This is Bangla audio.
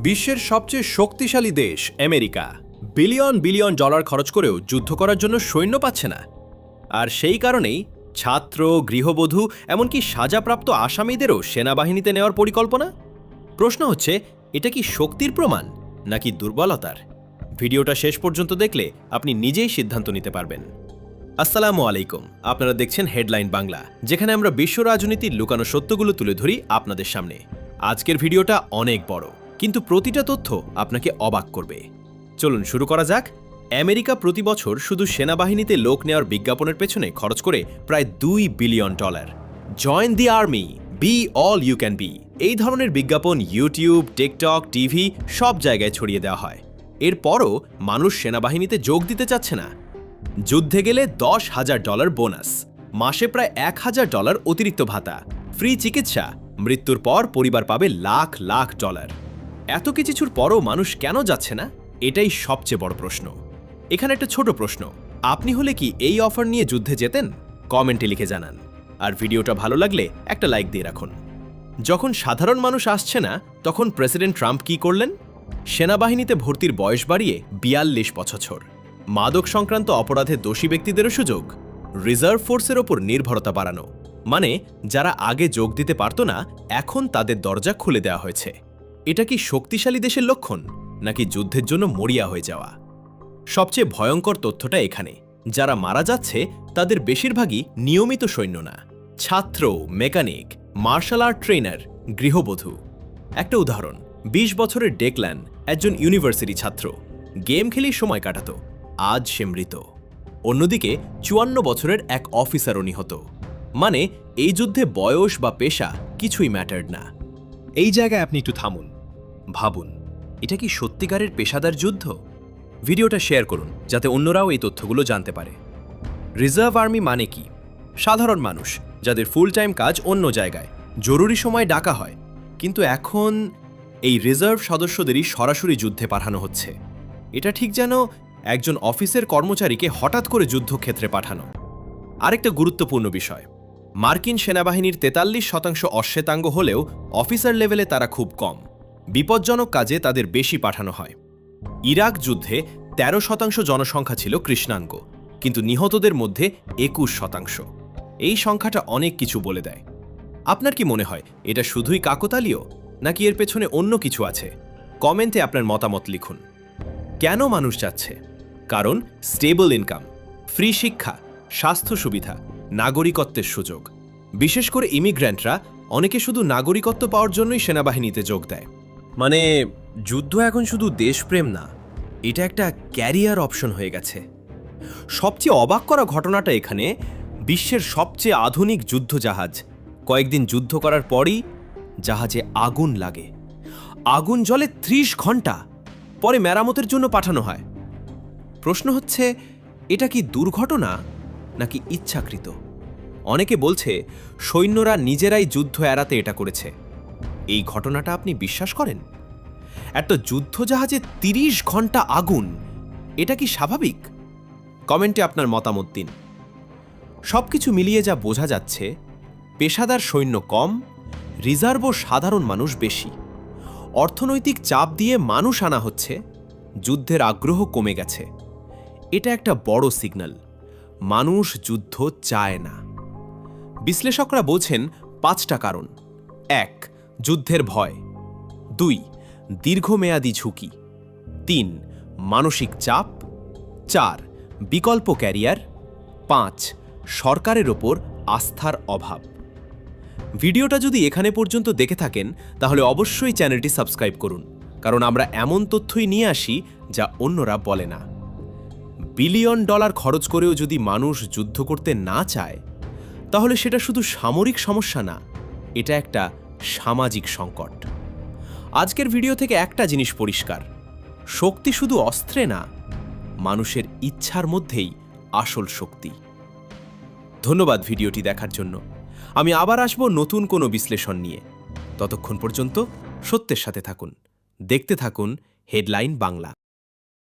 বিশ্বের সবচেয়ে শক্তিশালী দেশ আমেরিকা বিলিয়ন বিলিয়ন ডলার খরচ করেও যুদ্ধ করার জন্য সৈন্য পাচ্ছে না। আর সেই কারণেই ছাত্র, গৃহবধূ এমনকি সাজাপ্রাপ্ত আসামিদেরও সেনাবাহিনীতে নেওয়ার পরিকল্পনা। প্রশ্ন হচ্ছে, এটা কি শক্তির প্রমাণ নাকি দুর্বলতার? ভিডিওটা শেষ পর্যন্ত দেখলে আপনি নিজেই সিদ্ধান্ত নিতে পারবেন। আসসালামু আলাইকুম, আপনারা দেখছেন হেডলাইন বাংলা, যেখানে আমরা বিশ্ব রাজনীতির লুকানো সত্যগুলো তুলে ধরি আপনাদের সামনে। আজকের ভিডিওটা অনেক বড়, কিন্তু প্রতিটা তথ্য আপনাকে অবাক করবে। চলুন শুরু করা যাক। আমেরিকা প্রতি বছর শুধু সেনাবাহিনীতে লোক নেওয়ার বিজ্ঞাপনের পেছনে খরচ করে প্রায় $2 billion. Join the army, be all you can be, এই ধরনের বিজ্ঞাপন ইউটিউব, টিকটক, টিভি সব জায়গায় ছড়িয়ে দেওয়া হয়। এরপরও মানুষ সেনাবাহিনীতে যোগ দিতে চাচ্ছে না। যুদ্ধে গেলে $10,000 বোনাস, মাসে প্রায় $1,000 অতিরিক্ত ভাতা, ফ্রি চিকিৎসা, মৃত্যুর পর পরিবার পাবে লাখ লাখ ডলার। এত কিছুর পরও মানুষ কেন যাচ্ছে না? এটাই সবচেয়ে বড় প্রশ্ন। এখানে একটা ছোট প্রশ্ন, আপনি হলে কি এই অফার নিয়ে যুদ্ধে যেতেন? কমেন্টে লিখে জানান। আর ভিডিওটা ভালো লাগলে একটা লাইক দিয়ে রাখুন। যখন সাধারণ মানুষ আসছে না, তখন প্রেসিডেন্ট ট্রাম্প কি করলেন? সেনাবাহিনীতে ভর্তির বয়স বাড়িয়ে 42 বছর। মাদক সংক্রান্ত অপরাধে দোষী ব্যক্তিদেরও সুযোগ। রিজার্ভ ফোর্সের ওপর নির্ভরতা বাড়ানো, মানে যারা আগে যোগ দিতে পারত না, এখন তাদের দরজা খুলে দেওয়া হয়েছে। এটা কি শক্তিশালী দেশের লক্ষণ নাকি যুদ্ধের জন্য মরিয়া হয়ে যাওয়া? সবচেয়ে ভয়ঙ্কর তথ্যটা এখানে, যারা মারা যাচ্ছে তাদের বেশিরভাগই নিয়মিত সৈন্য না, ছাত্র, মেকানিক, মার্শাল আর্ট ট্রেনার, গৃহবধূ। একটা উদাহরণ, 20 বছরের ডেকল্যান একজন ইউনিভার্সিটি ছাত্র, গেম খেলেই সময় কাটাত, আজ সে মৃত। অন্যদিকে 54 বছরের এক অফিসারও নিহত। মানে এই যুদ্ধে বয়স বা পেশা কিছুই ম্যাটার্ড না। এই জায়গায় আপনি একটু থামুন, ভাবুন, এটা কি সত্যিকারের পেশাদার যুদ্ধ? ভিডিওটা শেয়ার করুন যাতে অন্যরাও এই তথ্যগুলো জানতে পারে। রিজার্ভ আর্মি মানে কি? সাধারণ মানুষ যাদের ফুল টাইম কাজ অন্য জায়গায়, জরুরি সময় ডাকা হয়। কিন্তু এখন এই রিজার্ভ সদস্যদেরই সরাসরি যুদ্ধে পাঠানো হচ্ছে। এটা ঠিক যেন একজন অফিসের কর্মচারীকে হঠাৎ করে যুদ্ধক্ষেত্রে পাঠানো। আরেকটা গুরুত্বপূর্ণ বিষয়, মার্কিন সেনাবাহিনীর 43% অশ্বেতাঙ্গ হলেও অফিসার লেভেলে তারা খুব কম। বিপজ্জনক কাজে তাদের বেশি পাঠানো হয়। ইরাক যুদ্ধে 13% জনসংখ্যা ছিল কৃষ্ণাঙ্গ, কিন্তু নিহতদের মধ্যে 21%। এই সংখ্যাটা অনেক কিছু বলে দেয়। আপনার কি মনে হয় এটা শুধুই কাকতালীয়, নাকি এর পেছনে অন্য কিছু আছে? কমেন্টে আপনার মতামত লিখুন। কেন মানুষ যাচ্ছে? কারণ স্টেবল ইনকাম, ফ্রি শিক্ষা, স্বাস্থ্য সুবিধা, নাগরিকত্বের সুযোগ। বিশেষ করে ইমিগ্র্যান্টরা অনেকে শুধু নাগরিকত্ব পাওয়ার জন্যই সেনাবাহিনীতে যোগ দেয়। মানে যুদ্ধ এখন শুধু দেশপ্রেম না, এটা একটা ক্যারিয়ার অপশন হয়ে গেছে। সবচেয়ে অবাক করা ঘটনাটা এখানে, বিশ্বের সবচেয়ে আধুনিক যুদ্ধজাহাজ কয়েকদিন যুদ্ধ করার পরই জাহাজে আগুন লাগে। আগুন জ্বলে 30 ঘন্টা, পরে মেরামতের জন্য পাঠানো হয়। প্রশ্ন হচ্ছে, এটা কি দুর্ঘটনা নাকি ইচ্ছাকৃত? অনেকে বলছে সৈন্যরা নিজেরাই যুদ্ধ এড়াতে এটা করেছে। এই ঘটনাটা আপনি বিশ্বাস করেন? একটা যুদ্ধজাহাজে 30 ঘন্টা আগুন, এটা কি স্বাভাবিক? কমেন্টে আপনার মতামত দিন। সবকিছু মিলিয়ে যা বোঝা যাচ্ছে, পেশাদার সৈন্য কম, রিজার্ভ ও সাধারণ মানুষ বেশি। অর্থনৈতিক চাপ দিয়ে মানুষ আনা হচ্ছে, যুদ্ধের আগ্রহ কমে গেছে। এটা একটা বড় সিগন্যাল, মানুষ যুদ্ধ চায় না। বিশ্লেষকরা বলছেন 5টা কারণ। 1. যুদ্ধের ভয়। 2. দীর্ঘমেয়াদী ঝুঁকি। 3. মানসিক চাপ। 4. বিকল্প ক্যারিয়ার। 5. সরকারের ওপর আস্থার অভাব। ভিডিওটা যদি এখানে পর্যন্ত দেখে থাকেন, তাহলে অবশ্যই চ্যানেলটি সাবস্ক্রাইব করুন, কারণ আমরা এমন তথ্যই নিয়ে আসি যা অন্যরা বলে না। $বিলিয়ন খরচ করেও যদি মানুষ যুদ্ধ করতে না চায়, তাহলে সেটা শুধু সামরিক সমস্যা না, এটা একটা সামাজিক সংকট। আজকের ভিডিও থেকে একটা জিনিস পরিষ্কার, শক্তি শুধু অস্ত্রে না, মানুষের ইচ্ছার মধ্যেই আসল শক্তি। ধন্যবাদ ভিডিওটি দেখার জন্য। আমি আবার আসব নতুন কোনো বিশ্লেষণ নিয়ে। ততক্ষণ পর্যন্ত সত্যের সাথে থাকুন, দেখতে থাকুন হেডলাইন বাংলা।